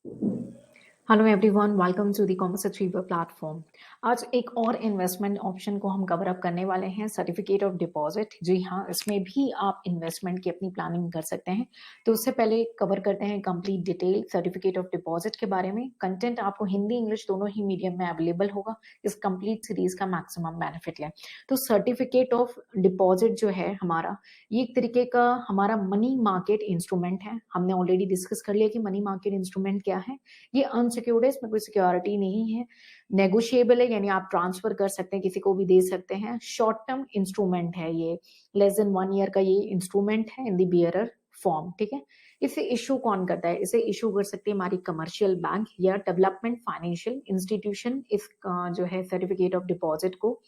Hello everyone, welcome to the commerce achiever platform. आज एक और इन्वेस्टमेंट ऑप्शन को हम कवर अप करने वाले हैं, सर्टिफिकेट ऑफ डिपॉजिट। जी हाँ, इसमें भी आप इन्वेस्टमेंट की अपनी प्लानिंग कर सकते हैं। तो उससे पहले कवर करते हैं complete detail certificate of deposit के बारे में। कंटेंट आपको हिंदी इंग्लिश दोनों ही मीडियम में अवेलेबल होगा। इस कंप्लीट सीरीज का मैक्सिमम बेनिफिट लें। तो सर्टिफिकेट ऑफ डिपॉजिट जो है हमारा, ये एक तरीके का हमारा मनी मार्केट इंस्ट्रूमेंट है। हमने ऑलरेडी डिस्कस कर लिया कि मनी मार्केट इंस्ट्रूमेंट क्या है। ये अनसिक्योर्ड है, इसमें कोई सिक्योरिटी नहीं है, नेगोशिएबल है, यानी आप ट्रांसफर कर सकते हैं, किसी को भी दे सकते हैं। शॉर्ट टर्म इंस्ट्रूमेंट है, ये लेस देन 1 ईयर का ये इंस्ट्रूमेंट है इन द बियरर फॉर्म। ठीक है, इसे इशू कौन करता है? इसे इशू कर सकती है हमारी कमर्शियल बैंक या डेवलपमेंट फाइनेंशियल इंस्टीट्यूशन। इस जो है सर्टिफिकेट ऑफ डिपॉजिट को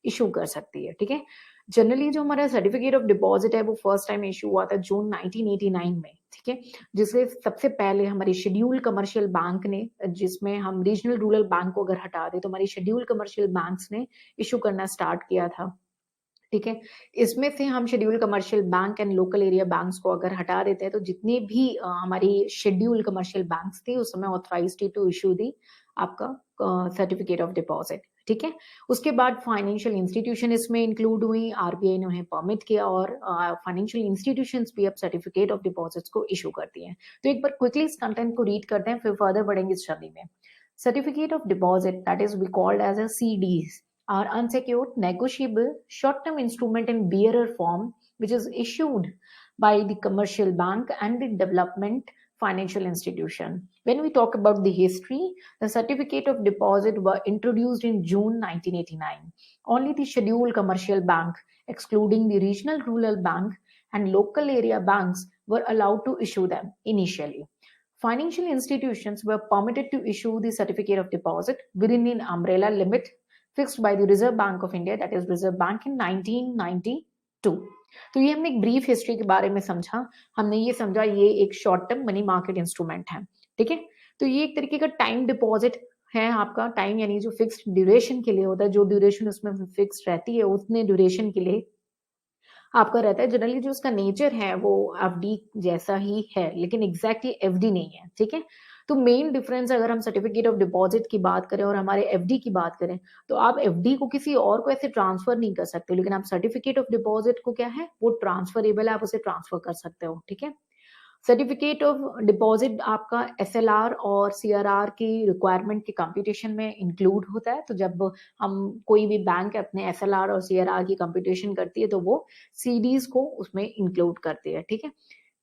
इशू कर सकती है। ठीक है, जनरली जो हमारा सर्टिफिकेट ऑफ डिपॉजिट है वो फर्स्ट टाइम इशू हुआ था जून 1989 में। ठीक है, जिसे सबसे पहले हमारी शेड्यूल कमर्शियल बैंक ने, जिसमें हम रीजनल रूरल बैंक को अगर हटा दें तो हमारी शेड्यूल कमर्शियल बैंक्स ने इशू करना स्टार्ट किया था। ठीक है, इसमें से हम schedule commercial bank and local area banks को अगर हटा देते हैं तो जितने भी हमारी शेड्यूल कमर्शियल बैंक्स थी उस समय ऑथराइज्ड टू इशू दी आपका सर्टिफिकेट ऑफ डिपॉजिट। ठीक है, उसके बाद फाइनेंशियल इंस्टीट्यूशन इसमें इंक्लूड हुई, आरबीआई ने उन्हें परमिट किया और फाइनेंशियल इंस्टीट्यूशंस भी अब सर्टिफिकेट ऑफ डिपॉजिट्स को इशू करती हैं। तो एक बार क्विकली इस कंटेंट को रीड करते हैं, फिर फर्दर बढ़ेंगे इस जर्नी में। Certificate of deposit, that is we called as a CDs, are unsecured, negotiable, short-term instrument in bearer form, which is issued by the commercial bank and the development financial institution. When we talk about the history, the certificate of deposit were introduced in June 1989. Only the scheduled commercial bank, excluding the regional rural bank and local area banks, were allowed to issue them initially. Financial institutions were permitted to issue the certificate of deposit within an umbrella limit fixed by the Reserve Bank of India, that is Reserve Bank in 1992. तो ये हमने एक brief history के बारे में समझा। हमने ये समझा ये एक short term money market instrument है। ठीक है, तो ये एक तरीके का टाइम डिपॉजिट है। आपका टाइम यानी जो फिक्स्ड ड्यूरेशन के लिए होता है, जो ड्यूरेशन उसमें फिक्स्ड रहती है उतने ड्यूरेशन के लिए आपका रहता है। जनरली जो उसका नेचर है वो एफडी जैसा ही है, लेकिन एग्जैक्टली एफडी नहीं है। ठीक है, तो मेन डिफरेंस अगर हम सर्टिफिकेट ऑफ डिपॉजिट की बात करें और हमारे एफडी की बात करें, तो आप एफडी को किसी और को ऐसे ट्रांसफर नहीं कर सकते, लेकिन आप सर्टिफिकेट ऑफ डिपॉजिट को क्या है, वो ट्रांसफरेबल है, आप उसे ट्रांसफर कर सकते हो। ठीक है, सर्टिफिकेट ऑफ डिपॉजिट आपका एसएलआर और सीआरआर की रिक्वायरमेंट के कंप्यूटेशन में इंक्लूड होता है। तो जब हम कोई भी बैंक अपने एसएलआर और सीआरआर की कंप्यूटेशन करती है तो वो सीडीज को उसमें इंक्लूड करती है। ठीक है,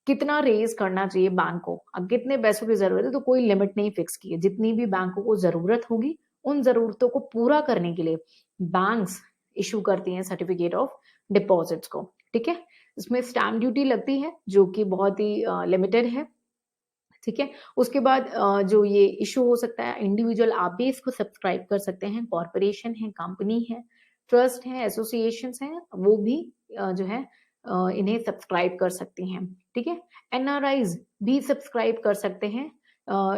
कितना रेज करना चाहिए बैंक को, अब कितने पैसों की जरूरत है, तो कोई लिमिट नहीं फिक्स की है। जितनी भी बैंकों को जरूरत होगी उन जरूरतों को पूरा करने के लिए बैंक्स इशू करती हैं सर्टिफिकेट ऑफ डिपॉजिट्स को। ठीक है, इसमें स्टैम्प ड्यूटी लगती है जो कि बहुत ही लिमिटेड है। ठीक है, उसके बाद जो ये इशू हो सकता है, इंडिविजुअल आप भी इसको सब्सक्राइब कर सकते हैं, कॉर्पोरेशन है, कंपनी है, ट्रस्ट है, एसोसिएशंस हैं, वो भी जो है इन्हें सब्सक्राइब कर सकती हैं। ठीक है, एनआरआईज भी सब्सक्राइब कर सकते हैं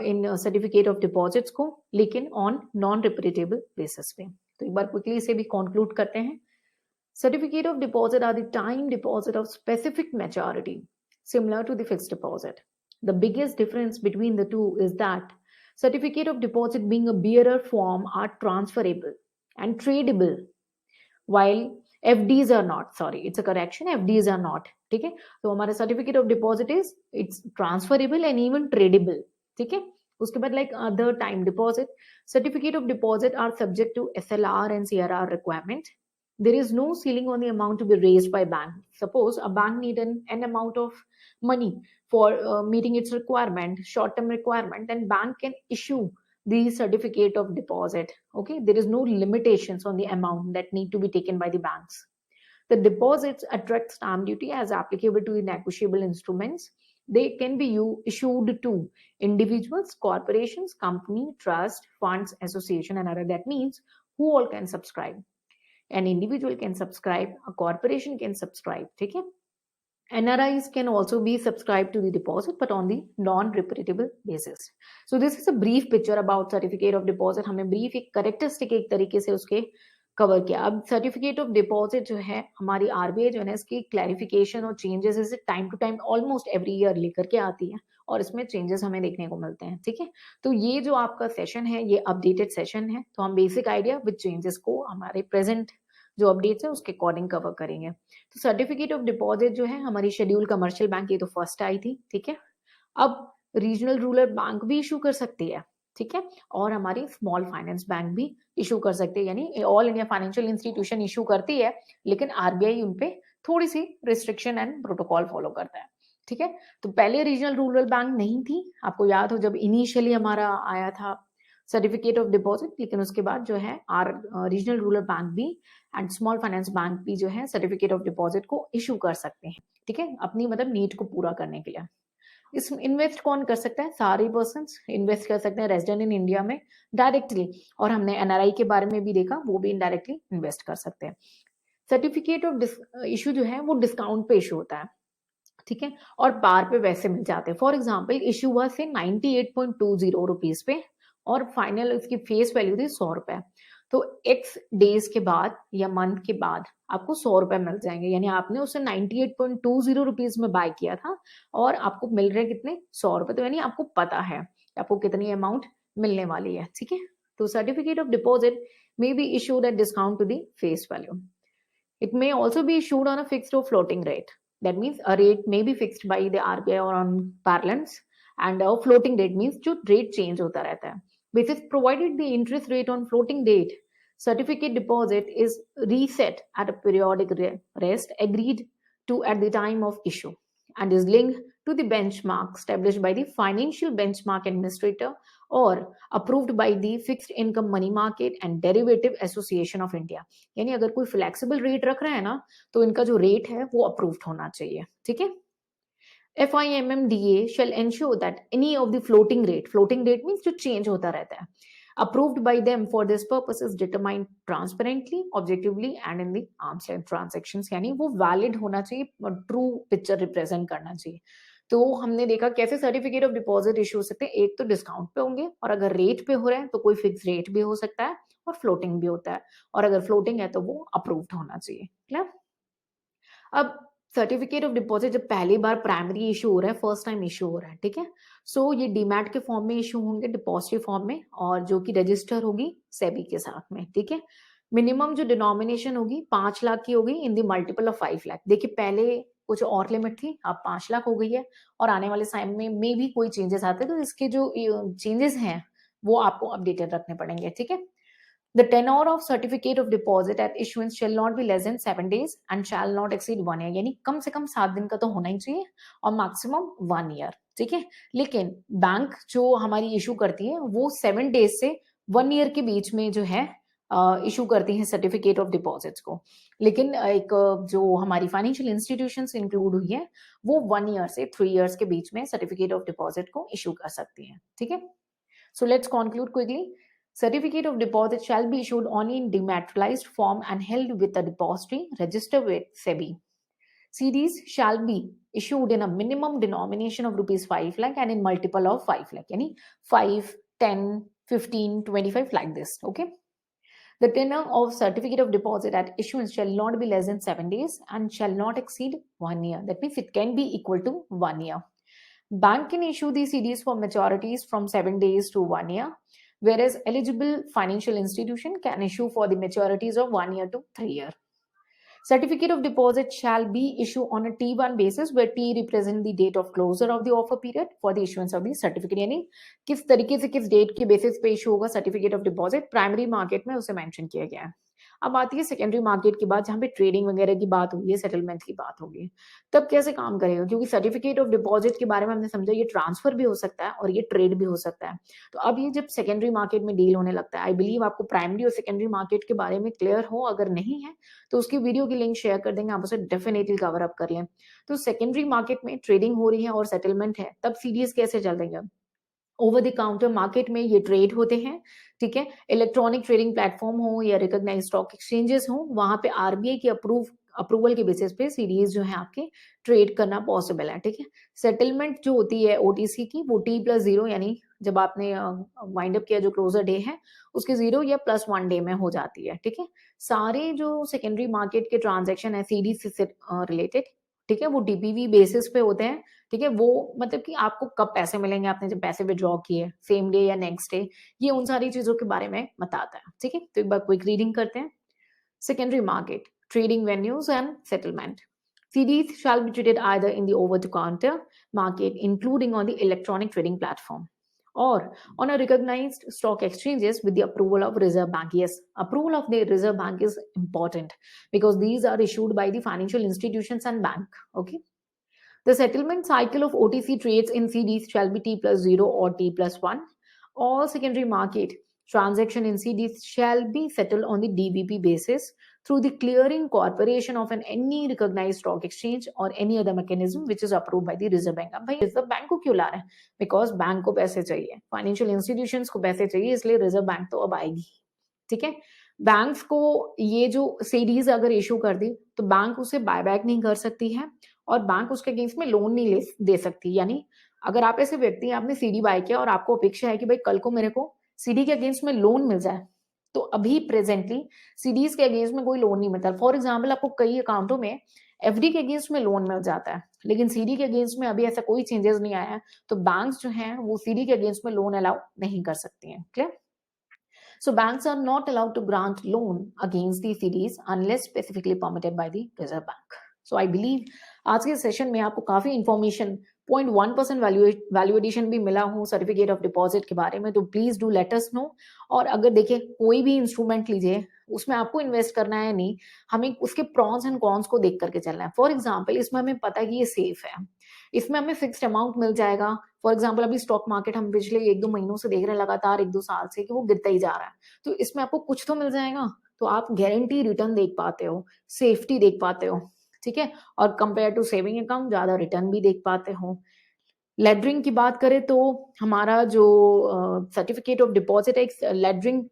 इन सर्टिफिकेट ऑफ डिपॉजिट्स को, लेकिन ऑन नॉन रिपीटेबल बेसिस पे। तो एक बार क्विकली इसे भी कंक्लूड करते हैं। Certificate of deposit are the time deposit of specific maturity, similar to the fixed deposit. The biggest difference between the two is that certificate of deposit being a bearer form are transferable and tradable, while FDs are not. Sorry, it's a correction. FDs are not. ठीक है, तो हमारा certificate of deposit is it's transferable and even tradable. ठीक है, उसके बाद like other time deposit, certificate of deposit are subject to SLR and CRR requirement. There is no ceiling on the amount to be raised by bank. Suppose a bank need an amount of money for meeting its requirement, short-term requirement, then bank can issue the certificate of deposit. Okay, there is no limitations on the amount that need to be taken by the banks. The deposits attract stamp duty as applicable to the negotiable instruments. They can be issued to individuals, corporations, company, trust, funds, association, and other. That means who all can subscribe. An individual can subscribe, a corporation can subscribe. ठीक है, NRIs can also be subscribed to the deposit, but on the non-repeatable basis. So this is a brief picture about certificate of deposit. हमने brief एक characteristic एक तरीके से उसके cover किया। अब सर्टिफिकेट ऑफ डिपॉजिट जो है हमारी आरबीआई जो है ना, इसकी क्लैरिफिकेशन और चेंजेस इसे time to time almost every year लेकर के आती है, और इसमें चेंजेस हमें देखने को मिलते हैं, ठीक है। तो ये जो आपका सेशन है ये अपडेटेड सेशन है, तो हम बेसिक आइडिया विद चेंजेस को हमारे प्रेजेंट जो अपडेट्स है उसके अकॉर्डिंग कवर करेंगे। तो सर्टिफिकेट ऑफ डिपॉजिट जो है हमारी शेड्यूल कमर्शियल बैंक ये तो फर्स्ट आई थी, ठीक है। अब रीजनल रूरल बैंक भी इशू कर सकती है, ठीक है, और हमारी स्मॉल फाइनेंस बैंक भी इशू कर सकती है, यानी all India financial institution issue करती है, लेकिन आरबीआई उनपे थोड़ी सी रिस्ट्रिक्शन एंड प्रोटोकॉल फॉलो करता है, ठीक है। तो पहले रीजनल रूरल बैंक नहीं थी, आपको याद हो जब इनिशियली हमारा आया था सर्टिफिकेट ऑफ डिपॉजिट, लेकिन उसके बाद जो है रीजनल रूरल बैंक भी एंड स्मॉल फाइनेंस बैंक भी जो है सर्टिफिकेट ऑफ डिपॉजिट को इशू कर सकते हैं, ठीक है, अपनी मतलब नीड को पूरा करने के लिए। इसमें इन्वेस्ट कौन कर सकता है? सारे पर्सन्स इन्वेस्ट कर सकते हैं रेजिडेंट इन इंडिया में डायरेक्टली, और हमने एनआरआई के बारे में भी देखा, वो भी इनडायरेक्टली इन्वेस्ट कर सकते हैं। सर्टिफिकेट ऑफ इशू जो है वो डिस्काउंट पे इशू होता है, ठीक है, और पार पे वैसे मिल जाते हैं। फॉर एग्जाम्पल इशू हुआ से 98.20 रुपीज पे और फाइनल इसकी फेस वैल्यू थी 100 रुपए, तो एक्स डेज के बाद या मंथ के बाद आपको 100 रुपए मिल जाएंगे, यानी आपने उसे 98.20 रुपीज में बाय किया था और आपको मिल रहे कितने 100 रुपए, तो यानी आपको पता है आपको कितनी अमाउंट मिलने वाली है, ठीक है। तो certificate of deposit may be issued at discount to the face value. It may also be issued on a fixed or floating rate. That means a rate may be fixed by the RBI or on parlance, and a floating rate means जो rate change होता रहता है. Basis provided the interest rate on floating date, certificate deposit is reset at a periodic rest agreed to at the time of issue and is linked to the benchmark established by the Financial Benchmark Administrator or approved by the Fixed Income Money Market and Derivative Association of India. यानी अगर कोई flexible rate रख रहा है ना तो इनका जो रेट है वो अप्रूव्ड होना चाहिए, ठीक है। FIMMDA shall ensure that any of the floating rate means जो change होता रहता है, approved by them for this purpose is determined transparently, objectively and in the arm's length transactions, यानी वो valid होना चाहिए, true picture represent करना चाहिए। तो हमने देखा कैसे सर्टिफिकेट ऑफ डिपॉजिट इशू हो सकते हैं, एक तो डिस्काउंट पे होंगे और अगर रेट पे हो रहे हैं तो कोई फिक्स रेट भी हो सकता है और फ्लोटिंग भी होता है, और अगर फ्लोटिंग है तो वो अप्रूव्ड होना चाहिए, क्लियर। अब सर्टिफिकेट ऑफ डिपॉजिट जब पहली बार प्राइमरी इशू हो रहा है, फर्स्ट टाइम इशू हो रहा है, ठीक है, सो ये डीमैट के फॉर्म में इशू होंगे, डिपॉजिटरी फॉर्म में, और जो कि रजिस्टर होगी सेबी के साथ में, ठीक है। मिनिमम जो डिनोमिनेशन होगी 5 लाख की होगी in the multiple of 5 lakh. देखिए पहले कुछ और लिमिट थी, अब 5 लाख हो गई है, और आने वाले टाइम में मे भी कोई चेंजेस आते हैं, तो इसके जो चेंजेस हैं वो आपको अपडेटेड रखने पड़ेंगे, ठीक है। The tenure of certificate of deposit at issuance shall not be less than 7 days and shall not exceed 1 year, यानी कम से कम 7 दिन का तो होना ही चाहिए और मैक्सिमम 1 ईयर, ठीक है। लेकिन बैंक जो हमारी इशू करती है वो 7 डेज से 1 ईयर के बीच में जो है इशू करती है सर्टिफिकेट ऑफ डिपॉजिट्स को, लेकिन एक जो हमारी फाइनेंशियल इंस्टीट्यूशंस इंक्लूड हुई है वो 1 ईयर से 3 ईयर्स के बीच में सर्टिफिकेट ऑफ डिपॉजिट को इशू कर सकती है, ठीक है। So let's conclude quickly. Certificate of deposit shall be issued only in dematerialized form and held with a depository registered with SEBI. CDs shall be issued in a minimum denomination of rupees 5 lakh and in multiple of 5 lakh, yani 5, 10, 15, 25 like this, okay. The tenure of certificate of deposit at issuance shall not be less than 7 days and shall not exceed 1 year. That means it can be equal to 1 year. Bank can issue these CDs for maturities from 7 days to 1 year. Whereas eligible financial institution can issue for the maturities of 1 year to 3 year. Certificate of deposit shall be issued on a T1 basis where T represent the date of closure of the offer period for the issuance of the certificate, यानी किस तरीके से किस date के basis पे issue होगा certificate of deposit, primary market में उसे मेंशन किया गया है। अब आती है सेकेंडरी मार्केट की बात, जहां पे ट्रेडिंग वगैरह की बात होगी, सेटलमेंट की बात होगी, तब कैसे काम करेगा, क्योंकि सर्टिफिकेट ऑफ डिपॉजिट के बारे में हमने समझा ये ट्रांसफर भी हो सकता है और ये ट्रेड भी हो सकता है। तो अब ये जब सेकेंडरी मार्केट में डील होने लगता है, आई बिलीव आपको प्राइमरी और सेकेंडरी मार्केट के बारे में क्लियर हो, अगर नहीं है तो उसकी वीडियो की लिंक शेयर कर देंगे, आप उसे डेफिनेटली कवर अप कर लें। तो सेकेंडरी मार्केट में ट्रेडिंग हो रही है और सेटलमेंट है, तब सीडीएस कैसे चल रही है, ओवर द काउंटर मार्केट में ये ट्रेड होते हैं, ठीक है। इलेक्ट्रॉनिक ट्रेडिंग प्लेटफॉर्म हो या रिकॉग्नाइज्ड स्टॉक एक्सचेंजेस हो, वहां पे आरबीआई की अप्रूवल के बेसिस पे सीरीज जो है आपके ट्रेड करना पॉसिबल है, ठीक है। सेटलमेंट जो होती है ओटीसी की वो T+0, यानी जब आपने वाइंड अप किया जो क्लोजर डे है उसके 0 या +1 डे में हो जाती है, ठीक है। सारे जो सेकेंडरी मार्केट के ट्रांजेक्शन है सीडी से रिलेटेड, ठीक है, वो डीपीवी बेसिस पे होते हैं, ठीक है? वो मतलब कि आपको कब पैसे मिलेंगे, आपने जब पैसे विथड्रॉ किए, सेम डे या नेक्स्ट डे, ये उन सारी चीज़ों के बारे में बताता है, ठीक है? तो एक बार क्विक रीडिंग करते हैं। Secondary market, trading venues and settlement. CDs shall be traded either in the over-the-counter market, including on the electronic trading platform, or on a recognized stock exchanges with the approval of Reserve Bank. Yes, approval of the Reserve Bank is important because these are issued by the financial institutions and bank. Okay. The settlement cycle of OTC trades in CDs shall be T plus 0 or T plus 1. All secondary market transaction in CDs shall be settled on the DVP basis through the clearing corporation of any recognized stock exchange or any other mechanism which is approved by the Reserve Bank. अब भाई reserve bank को क्यों ला रहे हैं? Because bank को पैसे चाहिए, financial institutions को पैसे चाहिए, इसलिए रिजर्व बैंक तो अब आएगी, ठीक है? बैंक्स को ये जो सीडीज अगर इशू कर दी तो बैंक उसे बायबैक नहीं कर सकती है और बैंक उसके अगेंस्ट में लोन नहीं दे सकती। यानी अगर आप ऐसे व्यक्ति हैं, आपने सीडी बाय किया और आपको अपेक्षा है कि भाई कल को मेरे को सीडी के अगेंस्ट में लोन मिल जाए, तो अभी प्रेजेंटली सीडीज के अगेंस्ट में कोई लोन नहीं मिलता। फॉर एग्जाम्पल आपको कई अकाउंटों में एफडी के अगेंस्ट में लोन मिल जाता है, लेकिन सीडी के अगेंस्ट में अभी ऐसा कोई चेंजेस नहीं आया है, तो बैंक्स जो हैं वो सीडी के अगेंस्ट में लोन अलाउ नहीं कर सकती हैं। Clear? So banks are not allowed to grant loan against the CDs unless specifically permitted by the Reserve Bank. So I believe आज के सेशन में आपको काफी इंफॉर्मेशन 0.1% वैल्यू एडिशन भी मिला हो सर्टिफिकेट ऑफ डिपॉजिट के बारे में, तो please do let us know. और अगर देखिए कोई भी इंस्ट्रूमेंट लीजिए, उसमें आपको इन्वेस्ट करना है नहीं, हमें उसके प्रॉन्स एंड कॉन्स को देख करके चलना है। फॉर एग्जाम्पल इसमें हमें पता है कि ये सेफ है, इसमें हमें फिक्स्ड अमाउंट मिल जाएगा। फॉर एग्जाम्पल अभी स्टॉक मार्केट हम पिछले 1-2 महीनों से देख रहे हैं, लगातार 1-2 साल से, कि वो गिरता ही जा रहा है, तो इसमें आपको कुछ तो मिल जाएगा, तो आप गारंटी रिटर्न देख पाते हो, सेफ्टी देख पाते हो, ठीक है? और कंपेयर टू सेविंग अकाउंट ज्यादा रिटर्न भी देख पाते हो। लेडरिंग की बात करें तो हमारा जो सर्टिफिकेट ऑफ डिपॉजिट है, लेडरिंग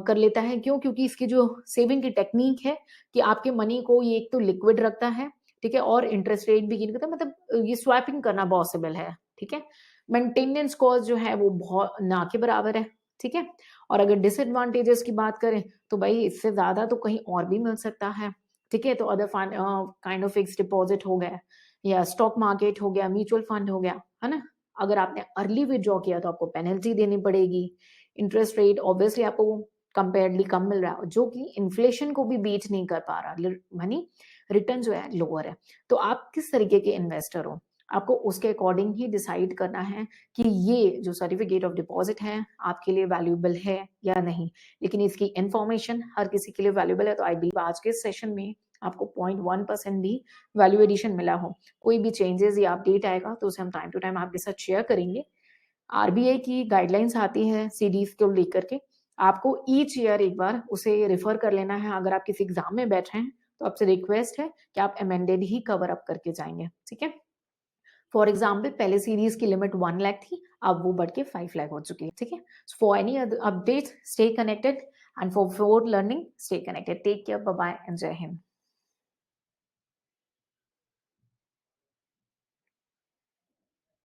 कर लेता है। क्यों? क्योंकि इसकी जो सेविंग की टेक्निक है कि आपके मनी को ये एक तो लिक्विड रखता है, ठीक है, और इंटरेस्ट रेट भी गिन करता है, मतलब ये स्वैपिंग करना पॉसिबल है, ठीक है। मेंटेनेंस कॉस्ट जो है वो बहुत ना के बराबर है, ठीक है। और अगर डिसएडवांटेजेस की बात करें तो भाई इससे ज्यादा तो कहीं और भी मिल सकता है, ठीक है। तो other kind of fix deposit हो गया या स्टॉक मार्केट हो गया, म्यूचुअल फंड हो गया, है ना। अगर आपने अर्ली विड्रॉ किया तो आपको पेनल्टी देनी पड़ेगी। इंटरेस्ट रेट ऑब्वियसली आपको कंपेयरली कम मिल रहा है, जो कि इन्फ्लेशन को भी बीट नहीं कर पा रहा, मनी रिटर्न जो है लोअर है। तो आप किस तरीके के इन्वेस्टर हो, आपको उसके अकॉर्डिंग ही डिसाइड करना है कि ये जो सर्टिफिकेट ऑफ डिपॉजिट है आपके लिए वैल्यूएबल है या नहीं। लेकिन इसकी इंफॉर्मेशन हर किसी के लिए वैल्यूएबल है। तो आई बिलीव आज के सेशन में आपको 0.1% भी वैल्यू एडिशन मिला हो। कोई भी चेंजेस या अपडेट आएगा तो उसे हम टाइम टू टाइम आपके साथ शेयर करेंगे। आरबीआई की गाइडलाइंस आती है सीडीज को लेकर के, आपको ईच ईयर एक बार उसे रेफर कर लेना है। अगर आप किसी एग्जाम में बैठे हैं तो आपसे रिक्वेस्ट है कि आप अमेंडेड ही कवर अप करके जाएंगे, ठीक है। फॉर एग्जाम्पल पहले सीरीज की लिमिट 1 लाख थी, अब वो बढ़ के 5 लाख हो चुकी है, ठीक है। For any update stay connected and for learning stay connected. Take care, bye bye and जय हिंद।